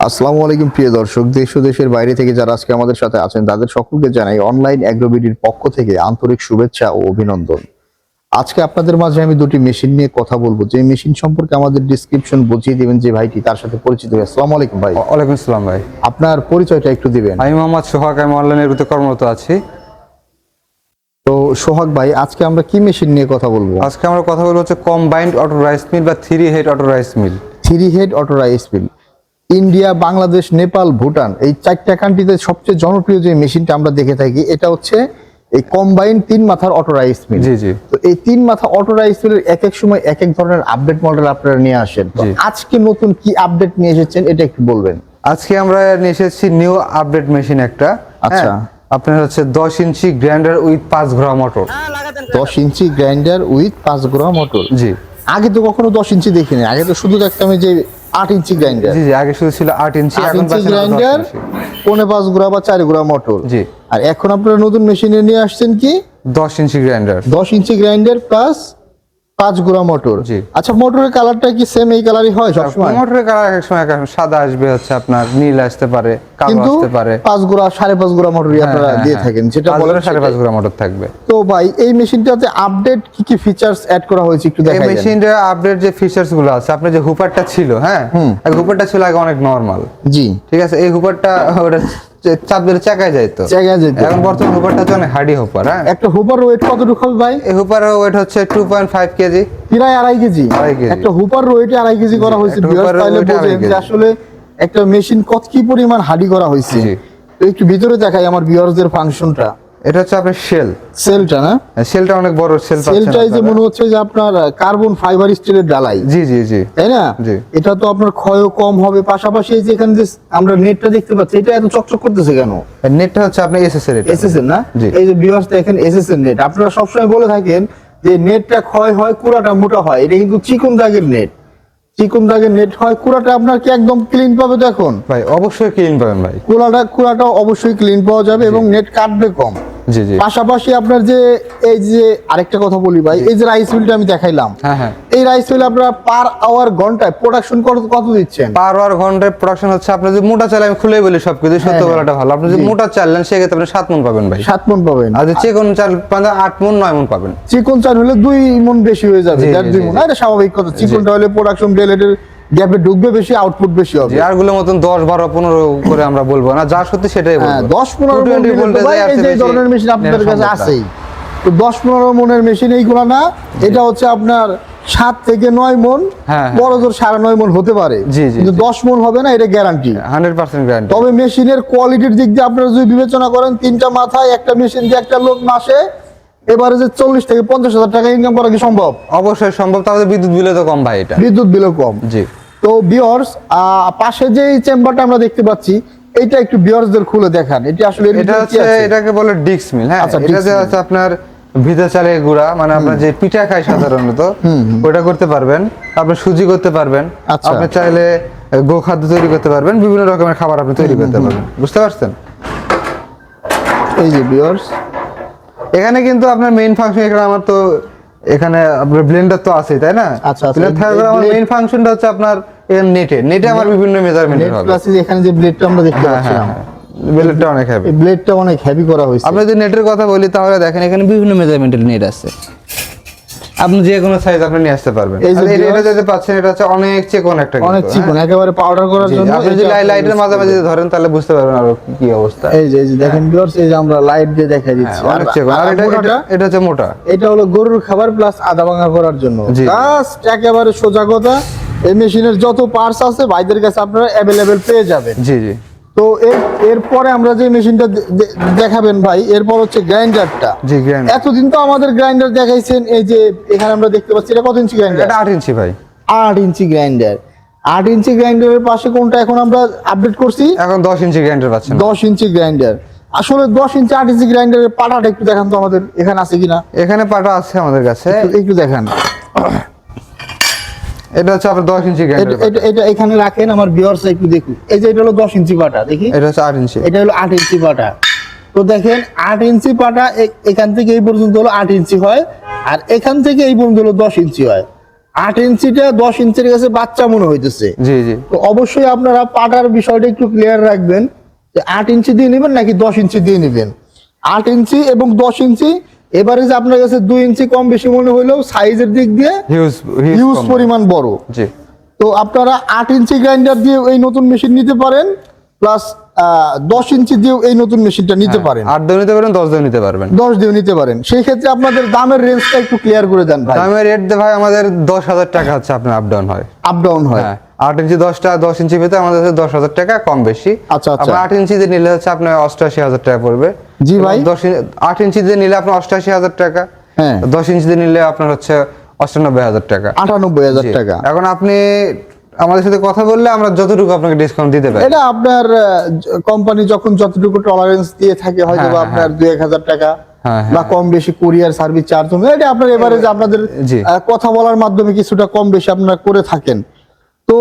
আসসালামু আলাইকুম প্রিয় দর্শক, দেশ ও দেশের বাইরে থেকে যারা আজকে আমাদের সাথে আছেন তাদের সকলকে জানাই অনলাইন অ্যাগ্রোবিডির পক্ষ থেকে আন্তরিক শুভেচ্ছা ও অভিনন্দন। আজকে আপনাদের মাঝে আমি দুটি মেশিন নিয়ে কথা বলবো, যে মেশিন সম্পর্কে আমাদের ডিসক্রিপশন বুঝিয়ে দিবেন যে ভাইটি, তার সাথে পরিচিত হয়ে। আসসালামু আলাইকুম ভাই। ওয়ালাইকুম আসসালাম ভাই। আপনার পরিচয়টা একটু দিবেন। আমি মোহাম্মদ সোহাগ, আমি অনলাইনের ভিতরে কর্মরত আছি। তো সোহাগ ভাই, আজকে আমরা কি মেশিন নিয়ে কথা বলবো? আজকে আমরা কথা বলবো হচ্ছে কম্বাইন্ড অটো রাইস মিল বা 3 head auto rice mill. 3 head auto rice mill. India, Bangladesh, Nepal, Bhutan এই 4টা কান্ট্রিতে সবচেয়ে জনপ্রিয় যে মেশিনটা আমরা দেখে থাকি, এটা হচ্ছে এই কম্বাইন্ড 3 মাথার অটো রাইস মিল। জি জি। তো এই 3 মাথা অটো রাইস মিলের এক এক সময় এক এক ধরনের আপডেট মডেল আপনারা নিয়ে আসেন। তো আজকে নতুন কি আপডেট নিয়ে এসেছেন এটা একটু বলবেন। আজকে আমরা নিয়ে এসেছি নিউ আপডেট মেশিন একটা। আচ্ছা। আপনার হচ্ছে 10 ইঞ্চি গ্রাইন্ডার উইথ 5 ঘোড়া মোটর। 10 ইঞ্চি গ্রাইন্ডার উইথ 5 ঘোড়া মোটর। জি। আগে তো কখনো 10 ইঞ্চি দেখিনি, আগে তো শুধু দেখতাম যে 8 ইঞ্চি গ্রাইন্ডার। জি জি, আগে শুধু ছিল 8 ইঞ্চি, 8 এখন ইঞ্চি পাচ্ছেন গ্রাইন্ডার, 5 ঘোড়া বা 4 ঘোড়া মোটর। জি। আর এখন আপনারা নতুন মেশিনে নিয়ে আসছেন কি 10 inch grinder. 10 inch grinder plus 5 ঘোড়া মোটর। জি। আচ্ছা, মোটরের কালারটা কি সেম এই কালারই হয় সবসময়? মোটরের কালার এক সময় সাদা আসবে, হচ্ছে আপনার নীল আসতে পারে, কালো কিন্তু আসতে পারে। 5 ঘোড়া 5.5 ঘোড়া মোটরই আপনারা দিয়ে থাকেন, যেটা বলেন 5.5 ঘোড়া মোটর থাকবে। তো ভাই, এই মেশিনটাতে আপডেট কি কি ফিচারস অ্যাড করা হয়েছে একটু এই দেখাই দেন। মেশিনটার আপডেট যে ফিচারস গুলো আছে, আপনার যে হুপারটা ছিল, হ্যাঁ, এই হুপারটা ছিল আগে অনেক নরমাল। জি। ঠিক আছে, এই হুপারটা ওটা চাপ দিলে চাকায় যাইতো। জায়গা যেত। এখন বর্তমান হুপারটা হচ্ছে অনেক হার্ডি হুপার। হ্যাঁ, একটা হুপার ওয়েট কতটুকু হবে ভাই? এই হুপারের ওয়েট হচ্ছে 2.5 কেজি। প্রায় 2.5 কেজি। 2.5 কেজি। একটা হুপার ওয়েটে 2.5 কেজি করা হয়েছে। একটা ভিউয়ার্স হুপারের তাহলে weight 2.5 বোঝেন যে কেজি। আসলে একটা মেশিন কত কি পরিমাণ হার্ডি করা হয়েছে। জি। তো একটু ভিতরে দেখাই আমার ভিউয়ারদের ফাংশনটা। এটা হচ্ছে আপনার শেল। সেলটা না? শেলটা অনেক বড় শেল পাচ্ছেন সেলটাই যে আপনারা। মনে হচ্ছে যে আপনার কার্বন ফাইবার স্টিলের ডালাই। জি জি জি। তাই না? জি। এটা তো আপনার ক্ষয়ও কম হবে, পাশাপাশি এই যে এখানে যে আমরা নেটটা দেখতে পাচ্ছি, এটা এত চকচক করতেছে কেন? নেটটা হচ্ছে আপনার এসএস এর। এসএস এর না? জি। এই যে ভিউয়ার্স দেখেন, এসএস এর নেট। আপনারা সবসময় বলে থাকেন যে নেটটা ক্ষয় হয়, কুড়াটা মোটা হয়। এটা কিন্তু চিকন দাগের নেট। চিকন দাগের নেট হয়, কুড়াটা আপনার কি একদম ক্লিন পাবে তো এখন? ভাই অবশ্যই ক্লিন পাবেন ভাই। কুড়াটা অবশ্যই ক্লিন পাওয়া যাবে এবং নেট কাটবে কম। জি জি। পাশাপাশি আপনার যে এই যে আরেকটা কথা বলি ভাই, এই যে রাইস মিলটা আমি দেখাইলাম, হ্যাঁ হ্যাঁ। এই রাইস মিল আপনারা পার আওয়ার ঘন্টায় প্রোডাকশন কত দিচ্ছেন? পার আওয়ার ঘন্টায় প্রোডাকশন হচ্ছে, আপনার যদি মোটা চাল, আমি খুলে বলি সবকিছু, সত্য বলাটা ভালো। আপনি যদি মোটা চাল নেন সেক্ষেত্রে আপনি 7 মণ পাবেন ভাই। 7 মণ পাবেন। আর যদি চিকন চাল পান 8 মণ 9 মণ পাবেন। চিকন চাল হলে 2 মণ বেশি হয়ে যাবে, 2 মণ। এটা স্বাভাবিক কথা। চিকনটা হলে প্রোডাকশন রিলেটেড গ্যাপে ঢুকবে বেশি, আউটপুট বেশি হবে। আর গুলোর মতন 10 12 15 করে আমরা বলবো না, যা সত্যি সেটাই বলবো। 10-15 মণ এই ধরনের মেশিন আপনাদের কাছে আছেই। তো 10-15 মণের মেশিন এইগুলা না, এটা হচ্ছে আপনার 7 থেকে 9 মণ, বড় জোর 9.5 মণ হতে পারে, কিন্তু 10 মণ হবে না, এটা গ্যারান্টি, 100% গ্যারান্টি। তবে মেশিনের কোয়ালিটির দিক দিয়ে আপনারা যদি বিবেচনা করেন, 3টা মাথায় একটা মেশিন দিয়ে একটা লোক মাসে এবারে যে 40 থেকে 50,000 টাকা ইনকাম করা কি সম্ভব? অবশ্যই সম্ভব, তাহলে বিদ্যুৎ বিলও তো কম ভাই। এটা বিদ্যুৎ বিলও কম। জি। তো ভিউয়ার্স, পাশে যে চেম্বারটা আমরা দেখতে পাচ্ছি, এটা একটু ভিউয়ার্সদের খুলে দেখান। এটা আসলে এটা হচ্ছে, এটাকে বলে ডিক্স মিল। হ্যাঁ, এটা যে হচ্ছে আপনার ভিজা চালের গুঁড়া, মানে আমরা যে পিঠা খাই সাধারণত, ওটা করতে পারবেন। আপনি সুজি করতে পারবেন, আপনি চাইলে গোখাদ্য তৈরি করতে পারবেন, বিভিন্ন রকমের খাবার আপনি তৈরি করতে পারবেন। বুঝতে পারছেন? এই যে ভিউয়ার্স, এখানে কিন্তু আপনার মেইন ফাংশন, এখানে আমার তো এখানে আপনার ব্লেন্ডার তো আছে, তাই না? আচ্ছা। ব্লেন্ডার থাকার আমার মেইন ফাংশনটা হচ্ছে আপনার নেটে আমার বিভিন্ন মেজারমেন্ট হবে। প্লাস এখানে যে ব্লেডটা আমরা দেখতে পাচ্ছি, ব্লেডটা অনেক হেভি। এই ব্লেডটা অনেক হেভি করা হয়েছে। আপনি যদি নেটের কথা বলি তাহলে দেখেন, এখানে বিভিন্ন মেজারমেন্টের নেট আছে, আপনি যে কোনো সাইজ আপনি নিয়ে আসতে পারবেন। এটা যেটা পাচ্ছেন, এটা হচ্ছে অনেক চিকন একটা, অনেক চিকন, একেবারে পাউডার করার জন্য। আপনি যদি লাইটের মাঝামাঝি ধরেন তাহলে বুঝতে পারবেন আর কি অবস্থা। এই যে দেখেন ভিউয়ার্স, এই যে আমরা লাইট দিয়ে দেখাই দিচ্ছি, অনেক চিকন। আর এটা হচ্ছে মোটা। এটা হলো গরুর খাবার প্লাস আদা ভাঙা করার জন্য। জাস্ট একেবারে সোজা কথা, এই মেশিনের যত পার্টস আছে ভাইদের কাছে আপনারা अवेलेबल পেয়ে যাবেন। জি জি। তো এরপরে আমরা যে মেশিনটা দেখাবেন ভাই, এরপর হচ্ছে গ্রাইন্ডারটা। জি, গ্রাইন্ডার। এতদিন তো আমাদের গ্রাইন্ডার দেখাইছেন, এই যে এখানে আমরা দেখতে পাচ্ছি, এটা কত ইঞ্চি গ্রাইন্ডার? এটা 8 ইঞ্চি ভাই। 8 ইঞ্চি গ্রাইন্ডার। 8 ইঞ্চি গ্রাইন্ডারের পাশে কোনটা এখন আমরা আপডেট করছি? এখন 10 ইঞ্চি গ্রাইন্ডার পাচ্ছেন। 10 ইঞ্চি গ্রাইন্ডার। আসলে 10 ইঞ্চি 8 ইঞ্চি গ্রাইন্ডারের পাটাটা একটু দেখান তো আমাদের, এখানে আছে কিনা? এখানে পাটা আছে আমাদের কাছে, একটু দেখান। এটা হচ্ছে আপনার 10 ইঞ্চি গ্রাইন্ডার। এটা এখানে রাখেন, আমার ভিউয়ার্স একটু দেখুন। এই যে এটা হলো 10 ইঞ্চি পাটা, দেখি। এটা হচ্ছে 8 ইঞ্চি। এটা হলো 8 ইঞ্চি পাটা। তো দেখেন, 8 ইঞ্চি পাটা এখান থেকে এই পর্যন্ত হলো 8 ইঞ্চি হয়, আর এখান থেকে এই পর্যন্ত হলো 10 ইঞ্চি হয়। 8 ইঞ্চিটা 10 ইঞ্চির কাছে বাচ্চা মনে হইতেছে। জি জি। তো অবশ্যই আপনারা পাটার বিষয়টা একটু ক্লিয়ার রাখবেন যে 8 ইঞ্চি দিয়ে নেবেন নাকি 10 ইঞ্চি দিয়ে নেবেন। 8 ইঞ্চি এবং 10 ইঞ্চি এবারে যে আপনার কাছে 2 ইঞ্চি কম বেশি মনে হইলেও সাইজের দিক দিয়ে হিউজ পরিমাণ বড়। জি। তো আপনারা 8 ইঞ্চি গ্রাইন্ডার দিয়ে এই নতুন মেশিন নিতে পারেন, প্লাস 10 ইঞ্চি দিয়ে এই নতুন মেশিনটা নিতে পারেন। 8 দিয়েও নিতে পারেন, 10 দিয়েও নিতে পারবেন। 10 দিয়েও নিতে পারেন। সেই ক্ষেত্রে আপনাদের দামের রেঞ্জটা একটু ক্লিয়ার করে দেন ভাই। দামের রেট ভাই আমাদের 10,000 টাকা হচ্ছে আপনার আপ ডাউন হয়। আপ ডাউন হয়। হ্যাঁ, 8 ইঞ্চি 10 ইঞ্চি পেতে আমাদের 10,000 টাকা কম বেশি। আচ্ছা আচ্ছা। আপনার 8 ইঞ্চি দিয়ে নিলে হচ্ছে আপনার 88,000 টাকা পড়বে। জি ভাই। 8 ইঞ্চি দিয়ে নিলে আপনার 88,000 টাকা। হ্যাঁ। 10 ইঞ্চি দিয়ে নিলে আপনার হচ্ছে 98,000 টাকা। 98,000 জি। টাকা। এখন আপনি আমাদের সাথে কথা বললে আমরা যতটুকু আপনাকে ডিসকাউন্ট দিতে পারি। এটা আপনার কোম্পানি যখন যতটুকু টলারেন্স দিয়ে থাকে হয়তো বা আপনার 2-1,000 টাকা বা কম বেশি কুরিয়ার সার্ভিস চার্জ হবে, এটা আপনার এভারেজ আপনাদের কথা বলার মাধ্যমে কিছুটা কম বেশি আপনারা করে থাকেন। তো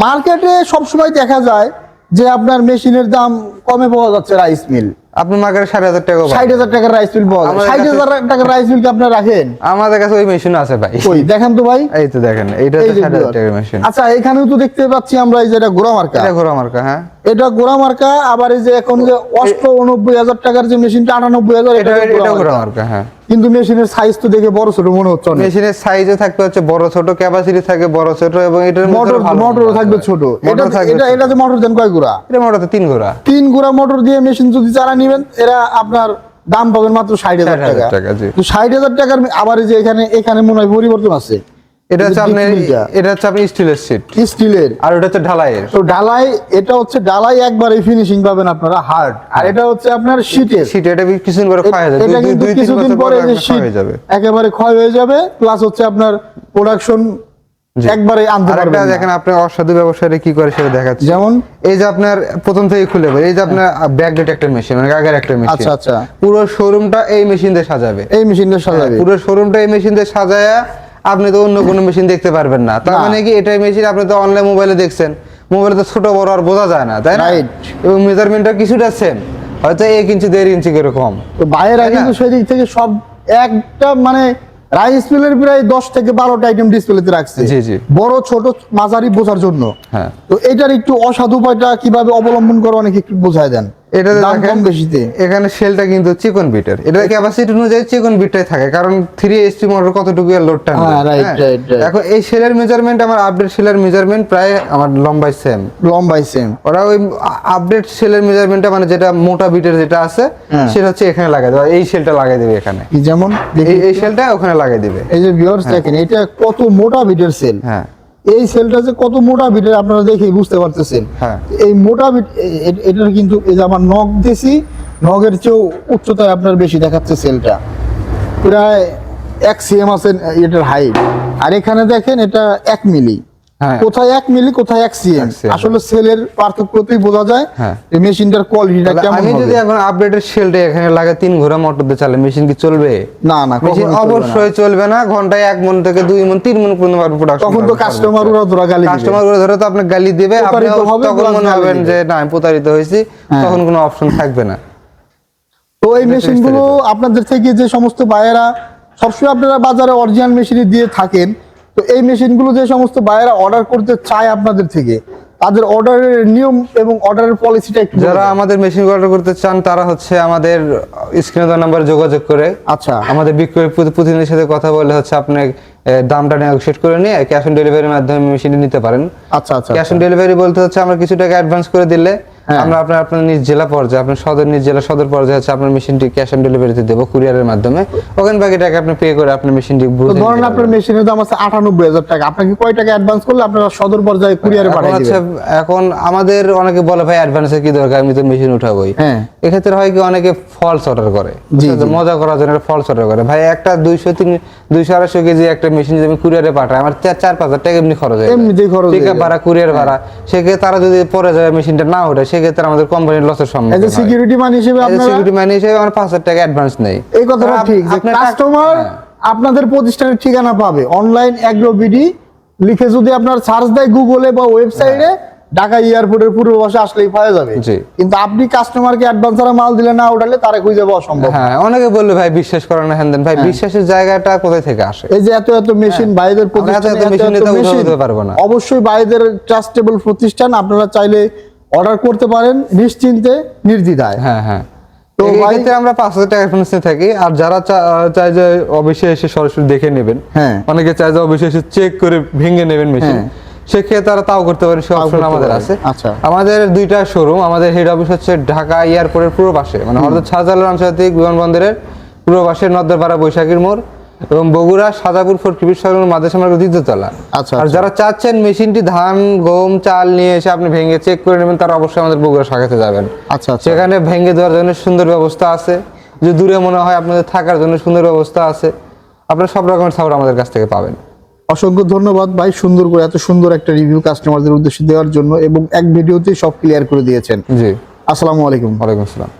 মার্কেটে সবসময় দেখা যায় যে আপনার মেশিনের দাম কমে পাওয়া যাচ্ছে রাইস মিল। আপনি মার্কেটে 60,000 টাকা 60,000 টাকার রাইস মিল পাওয়া যায়। 60,000 টাকার রাইস মিল কি আপনারা রাখেন? আমাদের কাছে ওই মেশিন আছে ভাই। ওই দেখেন তো ভাই, এই তো দেখেন, এইটা তো 60,000 টাকার মেশিন। আচ্ছা, এখানেও তো দেখতে পাচ্ছি আমরা এই যে এটা গোড়া মার্কা। এটা গোড়া মার্কা। হ্যাঁ, এটা গোড়া মার্কা। আবার এই যে এখন যে 89,000 টাকার যে মেশিনটা 98,000, এটা গোড়া মার্কা। হ্যাঁ, কিন্তু মেশিনের সাইজ তো দেখে বড় ছোট মনে হচ্ছে। মেশিনের সাইজে থাকতে হচ্ছে বড় ছোট, ক্যাপাসিটি থাকে বড় ছোট, এবং এটার মোটর থাকবে ছোট। এটাতে মোটর দেন কয় গুড়া? এটা মোটরতে 3 গুড়া। 3 গুড়া মোটর দিয়ে মেশিন যদি চালা নেবেন, এরা আপনার দাম পাবেন মাত্র 60,000 টাকা। তো 60,000 টাকার আবার এই যে এখানে মনে হয় পরিবর্তন আছে। এটা হচ্ছে আপনি স্টিলের শীট, স্টিলের। আর এটা হচ্ছে ঢালাইয়ের। তো ঢালাই, এটা হচ্ছে ঢালাই একবারে ফিনিশিং পাবেন আপনারা হার্ড, আর এটা হচ্ছে আপনার শীটের। এটা কিছুদিন পরে ক্ষয় হয়ে যাবে। এটা কিন্তু কিছুদিন পরে যে শীট একেবারে ক্ষয় হয়ে যাবে, প্লাস হচ্ছে আপনার প্রোডাকশন একবারে আনতে পারবেন না। দেখেন আপনি অসাধু ব্যবসায়ীরা কি করে সেটা দেখাচ্ছি। যেমন এই যে আপনার প্রথম থেকে খুলে বলি, এই যে আপনার ব্যাকডেট একটা মেশিন, মানে আগের একটা মেশিন। আচ্ছা আচ্ছা। পুরো শোরুমটা এই মেশিন দিয়ে সাজাবে। এই মেশিন দিয়ে সাজাবে। পুরো শোরুমটা এই মেশিন দিয়ে সাজায়া আপনি তো অন্য কোনো মেশিন দেখতে পারবেন না। তার মানে কি এটাই মেশিন আপনি তো অনলাইন মোবাইলে দেখছেন, মোবাইলে তো ছোট বড় আর বোঝা যায় না, তাই না? এবং মেজারমেন্টটা কিছুটা সেম, হয়তো 1 ইঞ্চি 1.5 ইঞ্চি করে কম। তো বাইরে কিন্তু সেই দিক থেকে সব একটা মানে রাইস মিলের প্রায় 10 থেকে 12টা আইটেম ডিসপ্লেতে রাখছে। জি জি। বড় ছোট মাঝারি বোঝার জন্য। হ্যাঁ। তো এটার একটু অসাধু উপায়টা কিভাবে অবলম্বন করে অনেকে একটু বোঝায় দেন। এটা দাম কম বেশিতে এখানে সেলটা কিন্তু চিকন বিটের, এটা ক্যাপাসিটি অনুযায়ী চিকন বিটটাই থাকে, কারণ 3 HP মোটর কতটুকু লোড টানবে। হ্যাঁ, রাইট। এখন এই সেলের মেজারমেন্ট, আমার আপডেট সেলের মেজারমেন্ট প্রায় আমার লম্বাই সেম। ওরা ওই আপডেট সেলের মেজারমেন্টটা মানে যেটা মোটা বিটের যেটা আছে সেটা হচ্ছে এখানে লাগাই দেবে, এই সেলটা লাগাই দেবে এখানে। যেমন এই সেলটা ওখানে লাগাই দিবে। এই যে ভিউয়ার্স দেখেন, এটা কত মোটা বিটের সেল। হ্যাঁ, এই সেলটা যে কত মোটা বিটের আপনারা দেখেই বুঝতে পারতেছেন। হ্যাঁ, এই মোটা বিট এটার কিন্তু এই যে আমার নখ দিছি, নখের চেয়েও উচ্চতায় আপনার বেশি দেখাচ্ছে সেলটা, প্রায় 1 cm আছে এটার হাইট। আর এখানে দেখেন এটা 1 মিলি। কোথায় 1 মিলি কোথায় 1 cm, আসলে সেলের পার্থক্যতেই বোঝা যায় এই মেশিনটার কোয়ালিটিটা কেমন হবে। আমি যদি এখন আপডেটের সেলটা এখানে লাগা 3 ঘোড়া মোটর দিয়ে চালালে মেশিন কি চলবে? না না, মেশিন অবশ্যই চলবে না। ঘন্টায় 1 মণ থেকে 2 মণ 3 মণ পর্যন্ত প্রোডাকশন। তখন তো কাস্টমার ওরা গালি দিবে। কাস্টমার ওরা ধরে তো আপনাকে গালি দিবে, আপনি তখন মনে হবেন যে না আমি প্রতারিত হয়েছি, তখন কোনো অপশন থাকবে না। তো এই মেশিনগুলো আপনাদের থেকে যে সমস্ত বায়েরা সবসময় আপনারা বাজারে অরিজিনাল মেশিনই দিয়ে থাকেন, তো এই মেশিনগুলো যে সমস্ত বায়েরা অর্ডার করতে চায় আপনাদের থেকে, তাদের অর্ডারের নিয়ম এবং অর্ডারের পলিসিটা একটু যারা আমাদের মেশিন অর্ডার করতে চান তারা হচ্ছে আমাদের স্ক্রিনে দেওয়া নাম্বারে যোগাযোগ করে আচ্ছা আমাদের বিক্রয় প্রতিনিধির সাথে কথা বলে হচ্ছে আপনি দামটা নেগোশিয়েট করে নিয়ে ক্যাশ অন ডেলিভারির মাধ্যমে মেশিনটি নিতে পারেন। আচ্ছা আচ্ছা। ক্যাশ অন ডেলিভারি বলতে হচ্ছে আমরা কিছু টাকা অ্যাডভান্স করে দিলে আমরা আপনার নিজ জেলা পর্যায়ে, আপনার নিজ জেলা সদর পর্যায়ে হচ্ছে আপনার মেশিনটি ক্যাশ অন ডেলিভারিতে দেবো কুরিয়ারের মাধ্যমে। ওখানে বাকি টাকা আপনি পে করে আপনার মেশিনটি বুঝে নিতে ধরুন আপনার মেশিনের দাম আছে 98,000 টাকা, আপনাকে কয় টাকা অ্যাডভান্স করলে আপনারা সদর পর্যায়ে কুরিয়ারে পাঠিয়ে দিবেন? এখন আমাদের অনেকে বলে ভাই অ্যাডভান্সের কি দরকার, আমি তো মেশিন উঠাবোই। এক্ষেত্রে হয় কি অনেকে ফলস অর্ডার করে, মজা করার জন্য ফলস অর্ডার করে। ভাই একটা 200-250 কেজি একটা মেশিন যদি আমি কুরিয়ারে পাঠাই, আমার 4-5 টাকা এমনি খরচ হয়, পিকআপ ভাড়া কুরিয়ার ভাড়া। সেক্ষেত্রে তারা যদি পরে যায় মেশিনটা না ওঠে, সেক্ষেত্রে আমাদের কোম্পানির লসের সম্মুখীন হয়। সিকিউরিটি মানি হিসেবে আমার 5,000 টাকা অ্যাডভান্স নেই। এই কথাটা ঠিক যে কাস্টমার আপনাদের প্রতিষ্ঠানের ঠিকানা পাবে অনলাইন অ্যাগ্রো বিডি লিখে যদি আপনার সার্চ দেয় গুগলে বা ওয়েবসাইটে, ঢাকা এয়ারপোর্টের পূর্ব পাশে আসলেই পাওয়া যাবে। জি। কিন্তু আপনি কাস্টমারকে অ্যাডভান্স ছাড়া মাল দিলে না উঠালে তারা খুঁজে যাওয়া অসম্ভব। হ্যাঁ, অনেকে বললে ভাই বিশ্বাস করে না, হ্যান দেন ভাই, বিশ্বাসের জায়গাটা কোথায় থেকে আসে? এই যে এত এত মেশিন ভাইদের প্রতিষ্ঠান, অবশ্যই ভাইদের ট্রাস্টেবল প্রতিষ্ঠান, আপনারা চাইলে অর্ডার করতে পারেন নিশ্চিন্তে নির্দ্বিধায়। হ্যাঁ হ্যাঁ, তো এই ক্ষেত্রে আমরা 5,000 টাকা অ্যাডভান্স নিয়ে থাকি। আর যারা চায় যে অবশ্যই এসে সরাসরি দেখে নেবেন, হ্যাঁ, অনেকে চায় যে অবশ্যই এসে চেক করে ভেঙে নেবেন মেশিন, সেক্ষেত্রে তারা তাও করতে পারে, সে অপশন আমাদের আছে। আচ্ছা, আমাদের দুইটা শোরুম, আমাদের হেড অফিস হচ্ছে ঢাকা এয়ারপোর্টের পূর্ব পাশে, মানে হযরত শাহজালাল আন্তর্জাতিক বিমানবন্দরের পূর্ব পাশে নদ্দরপাড়া বৈশাখীর মোড়, এবং বগুড়া সাজাপুর ফোর্টকিবির শোরুম মাদ্রাসা মার্কেট দ্বিতীয়তলা। আচ্ছা, আর যারা চাচ্ছেন মেশিনটি ধান গম চাল নিয়ে এসে আপনি ভেঙে চেক করে নেবেন, তারা অবশ্যই আমাদের বগুড়া শাখাতে যাবেন। আচ্ছা, সেখানে ভেঙে দেওয়ার জন্য সুন্দর ব্যবস্থা আছে, যে দূরে মনে হয় আপনাদের থাকার জন্য সুন্দর ব্যবস্থা আছে, আপনারা সব রকমের সাপোর্ট আমাদের কাছ থেকে পাবেন। অসংখ্য ধন্যবাদ ভাই, সুন্দর করে এত সুন্দর একটা রিভিউ কাস্টমারদের উদ্দেশ্যে দেওয়ার জন্য, এবং এক ভিডিওতে সব ক্লিয়ার করে দিয়েছেন। জি, আসসালামু আলাইকুম। ওয়ালাইকুম আসসালাম।